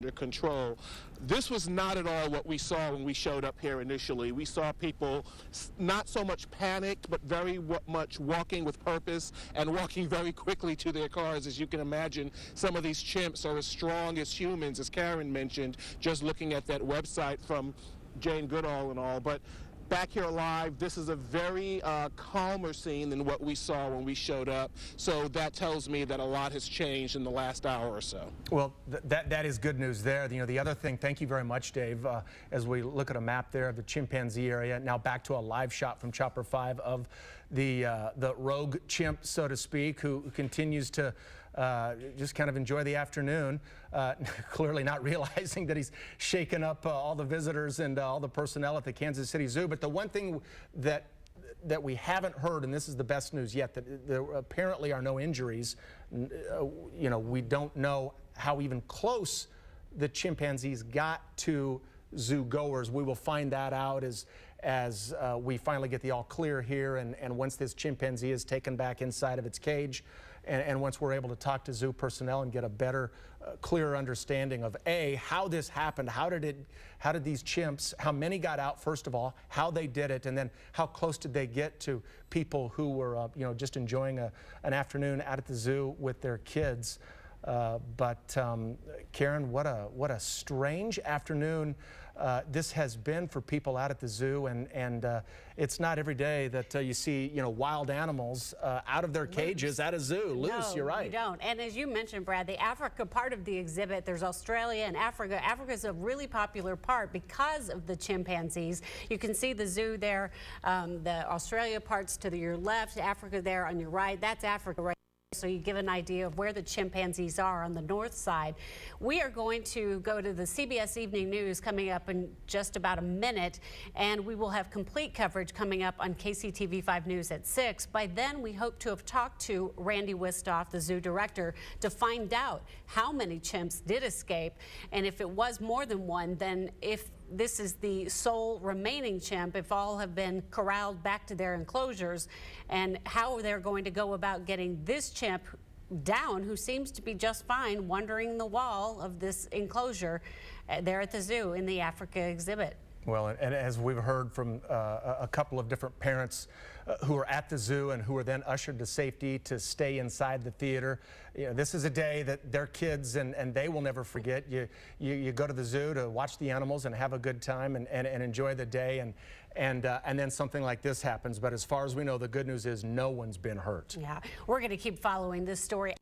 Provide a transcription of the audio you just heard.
under control. This was not at all what we saw when we showed up here initially. We saw people not so much panicked, but very much walking with purpose and walking very quickly to their cars. As you can imagine, some of these chimps are as strong as humans, as Karen mentioned, just looking at that website from Jane Goodall and all. But back here alive, this is a very calmer scene than what we saw when we showed up. So that tells me that a lot has changed in the last hour or so. Well, that is good news there. You know, the other thing, thank you very much, Dave, as we look at a map there of the chimpanzee area, now back to a live shot from Chopper 5 of the rogue chimp, so to speak, who continues to just kind of enjoy the afternoon, clearly not realizing that he's shaken up all the visitors and all the personnel at the Kansas City Zoo. But the one thing that we haven't heard, and this is the best news yet, that there apparently are no injuries. You know, we don't know how even close the chimpanzees got to zoo goers. We will find that out as we finally get the all clear here, and once this chimpanzee is taken back inside of its cage, and once we're able to talk to zoo personnel and get a better, clearer understanding of how this happened, how did these chimps, how many got out first of all, how they did it, and then how close did they get to people who were you know, just enjoying an afternoon out at the zoo with their kids. Karen, what a strange afternoon this has been for people out at the zoo, and it's not every day that you see, you know, wild animals out of their cages at a zoo. Loose, no, you're right. You don't. And as you mentioned, Brad, the Africa part of the exhibit, there's Australia and Africa. Africa is a really popular part because of the chimpanzees. You can see the zoo there, the Australia parts to your left, Africa there on your right. That's Africa right. So you give an idea of where the chimpanzees are on the north side. We are going to go to the CBS Evening News coming up in just about a minute, and we will have complete coverage coming up on KCTV5 News at 6. By then, we hope to have talked to Randy Wistoff, the zoo director, to find out how many chimps did escape, and if it was more than one, then if this is the sole remaining chimp, if all have been corralled back to their enclosures, and how they're going to go about getting this chimp down, who seems to be just fine wandering the wall of this enclosure there at the zoo in the Africa exhibit. Well, and as we've heard from a couple of different parents who are at the zoo and who are then ushered to safety to stay inside the theater, you know, this is a day that their kids and they will never forget. You go to the zoo to watch the animals and have a good time and enjoy the day, and then something like this happens. But as far as we know, the good news is no one's been hurt. Yeah, we're going to keep following this story.